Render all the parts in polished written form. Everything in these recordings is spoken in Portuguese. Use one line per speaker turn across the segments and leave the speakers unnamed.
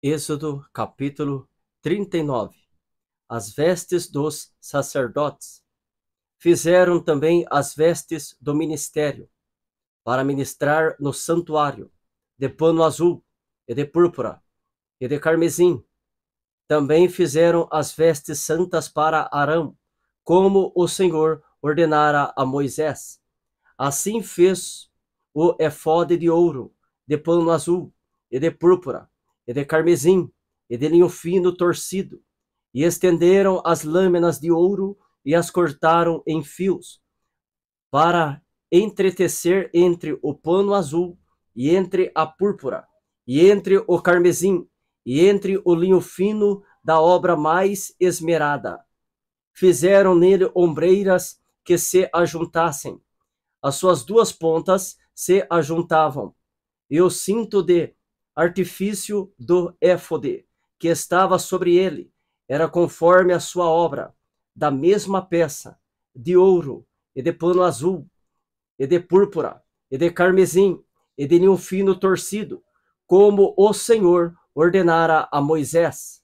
Êxodo capítulo 39. As vestes dos sacerdotes. Fizeram também as vestes do ministério, para ministrar no santuário, de pano azul, e de púrpura, e de carmesim. Também fizeram as vestes santas para Arão, como o Senhor ordenara a Moisés. Assim fez o efode de ouro, de pano azul, e de púrpura, e de carmesim, e de linho fino torcido, e estenderam as lâminas de ouro e as cortaram em fios, para entretecer entre o pano azul e entre a púrpura, e entre o carmesim, e entre o linho fino da obra mais esmerada. Fizeram nele ombreiras que se ajuntassem. As suas duas pontas se ajuntavam, e o cinto de artifício do éfode, que estava sobre ele, era conforme a sua obra, da mesma peça, de ouro, e de pano azul, e de púrpura, e de carmesim, e de linho fino torcido, como o Senhor ordenara a Moisés.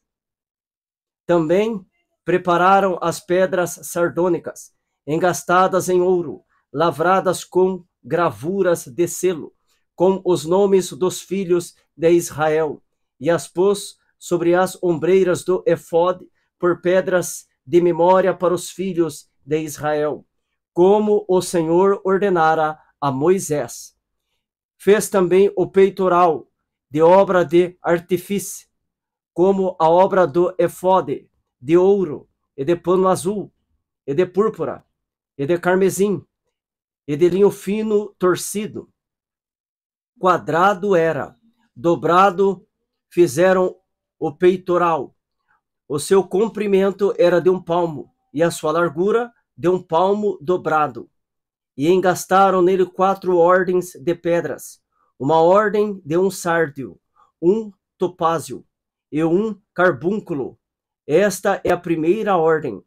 Também prepararam as pedras sardônicas, engastadas em ouro, lavradas com gravuras de selo, com os nomes dos filhos de Israel, e as pôs sobre as ombreiras do efode por pedras de memória para os filhos de Israel, como o Senhor ordenara a Moisés. Fez também o peitoral de obra de artifício, como a obra do efode, de ouro, e de pano azul, e de púrpura, e de carmesim, e de linho fino torcido. Quadrado era, dobrado fizeram o peitoral. O seu comprimento era de 1 palmo, e a sua largura de 1 palmo dobrado. E engastaram nele 4 ordens de pedras, uma ordem de um sárdio, um topázio e um carbúnculo. Esta é a primeira ordem.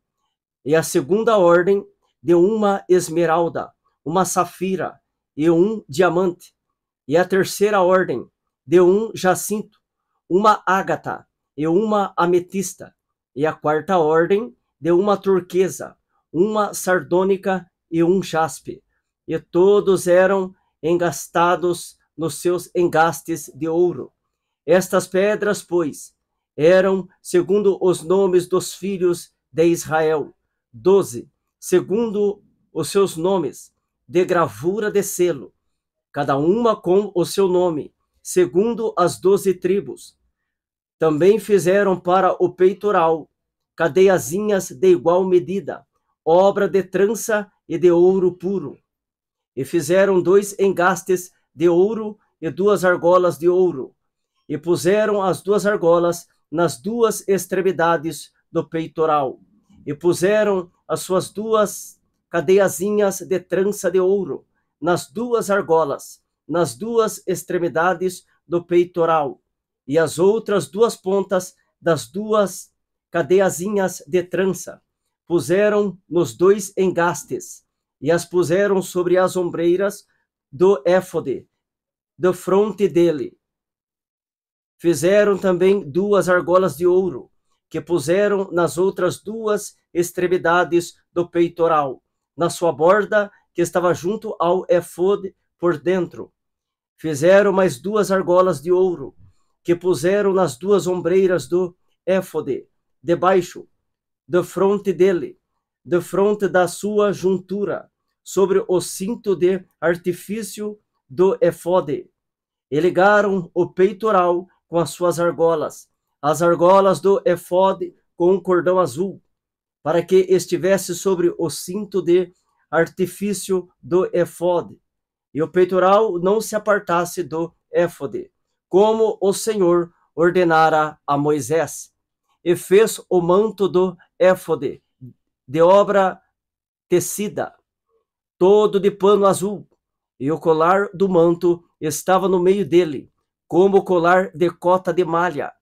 E a segunda ordem de uma esmeralda, uma safira e um diamante. E a terceira ordem de um jacinto, uma ágata e uma ametista. E a quarta ordem de uma turquesa, uma sardônica e um jaspe. E todos eram engastados nos seus engastes de ouro. Estas pedras, pois, eram segundo os nomes dos filhos de Israel, 12, segundo os seus nomes, de gravura de selo, cada uma com o seu nome, segundo as 12 tribos. Também fizeram para o peitoral cadeiazinhas de igual medida, obra de trança e de ouro puro. E fizeram 2 engastes de ouro e 2 argolas de ouro, e puseram as 2 argolas nas 2 extremidades do peitoral, e puseram as suas 2 cadeiazinhas de trança de ouro nas 2 argolas, nas 2 extremidades do peitoral, e as outras 2 pontas das 2 cadeiazinhas de trança puseram nos 2 engastes, e as puseram sobre as ombreiras do éfode, de fronte dele. Fizeram também 2 argolas de ouro, que puseram nas outras 2 extremidades do peitoral, na sua borda que estava junto ao éfode por dentro. Fizeram mais 2 argolas de ouro, que puseram nas 2 ombreiras do éfode, debaixo, de fronte dele, de fronte da sua juntura, sobre o cinto de artifício do éfode. E ligaram o peitoral com as suas argolas, as argolas do éfode com um cordão azul, para que estivesse sobre o cinto de artifício do éfode, e o peitoral não se apartasse do éfode, como o Senhor ordenara a Moisés. E fez o manto do éfode, de obra tecida, todo de pano azul, e o colar do manto estava no meio dele, como colar de cota de malha.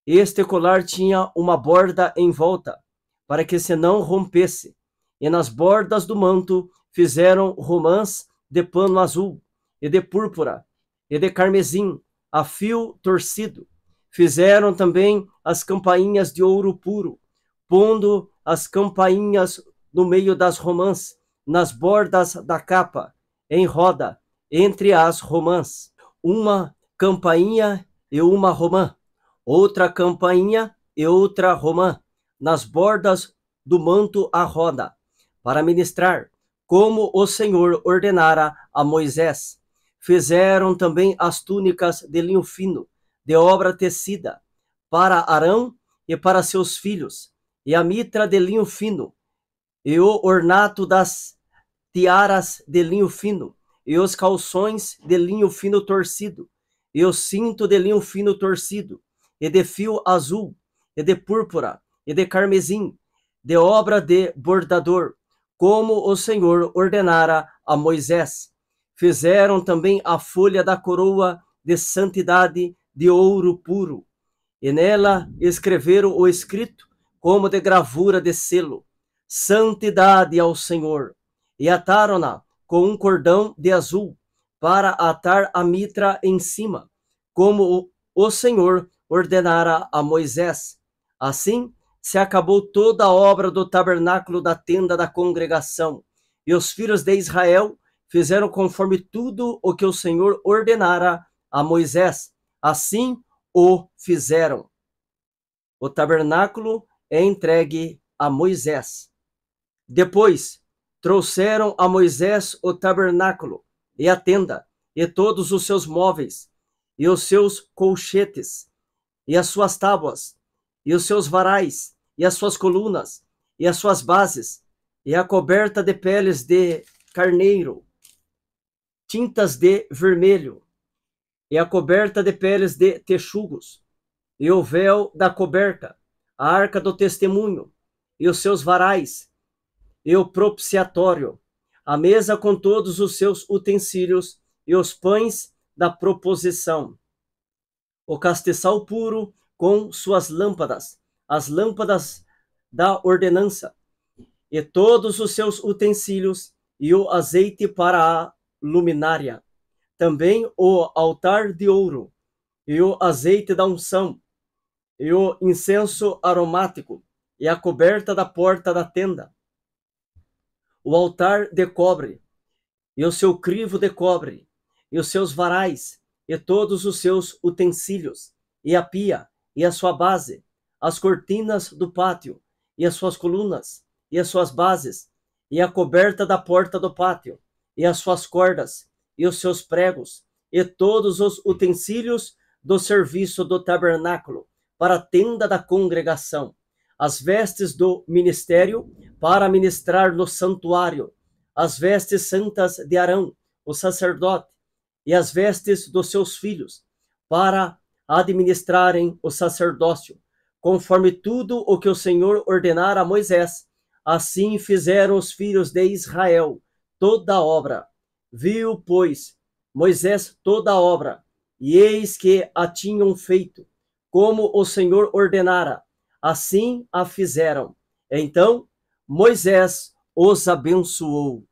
Este colar tinha uma borda em volta, para que se não rompesse, e nas bordas do manto fizeram romãs de pano azul, e de púrpura, e de carmesim, a fio torcido. Fizeram também as campainhas de ouro puro, pondo as campainhas no meio das romãs, nas bordas da capa, em roda, entre as romãs. Uma campainha e uma romã, outra campainha e outra romã, nas bordas do manto à roda, para ministrar, como o Senhor ordenara a Moisés. Fizeram também as túnicas de linho fino, de obra tecida, para Arão e para seus filhos, e a mitra de linho fino, e o ornato das tiaras de linho fino, e os calções de linho fino torcido, e o cinto de linho fino torcido, e de fio azul, e de púrpura, e de carmesim, de obra de bordador, como o Senhor ordenara a Moisés. Fizeram também a folha da coroa de santidade de ouro puro, e nela escreveram o escrito, como de gravura de selo, santidade ao Senhor, e ataram-na com um cordão de azul, para atar a mitra em cima, como o Senhor ordenara a Moisés. Assim se acabou toda a obra do tabernáculo da tenda da congregação, e os filhos de Israel fizeram conforme tudo o que o Senhor ordenara a Moisés. Assim o fizeram. O tabernáculo é entregue a Moisés. Depois trouxeram a Moisés o tabernáculo e a tenda, e todos os seus móveis, e os seus colchetes, e as suas tábuas, e os seus varais, e as suas colunas, e as suas bases, e a coberta de peles de carneiro, tintas de vermelho, e a coberta de peles de texugos, e o véu da coberta, a arca do testemunho, e os seus varais, e o propiciatório, a mesa com todos os seus utensílios, e os pães da proposição, o castiçal puro com suas lâmpadas, as lâmpadas da ordenança, e todos os seus utensílios, e o azeite para a luminária, também o altar de ouro, e o azeite da unção, e o incenso aromático, e a coberta da porta da tenda, o altar de cobre, e o seu crivo de cobre, e os seus varais, e todos os seus utensílios, e a pia, e a sua base, as cortinas do pátio, e as suas colunas, e as suas bases, e a coberta da porta do pátio, e as suas cordas, e os seus pregos, e todos os utensílios do serviço do tabernáculo, para a tenda da congregação, as vestes do ministério, para ministrar no santuário, as vestes santas de Arão, o sacerdote, e as vestes dos seus filhos, para administrarem o sacerdócio, conforme tudo o que o Senhor ordenara a Moisés. Assim fizeram os filhos de Israel toda a obra. Viu, pois, Moisés toda a obra, e eis que a tinham feito, como o Senhor ordenara, assim a fizeram. Então Moisés os abençoou.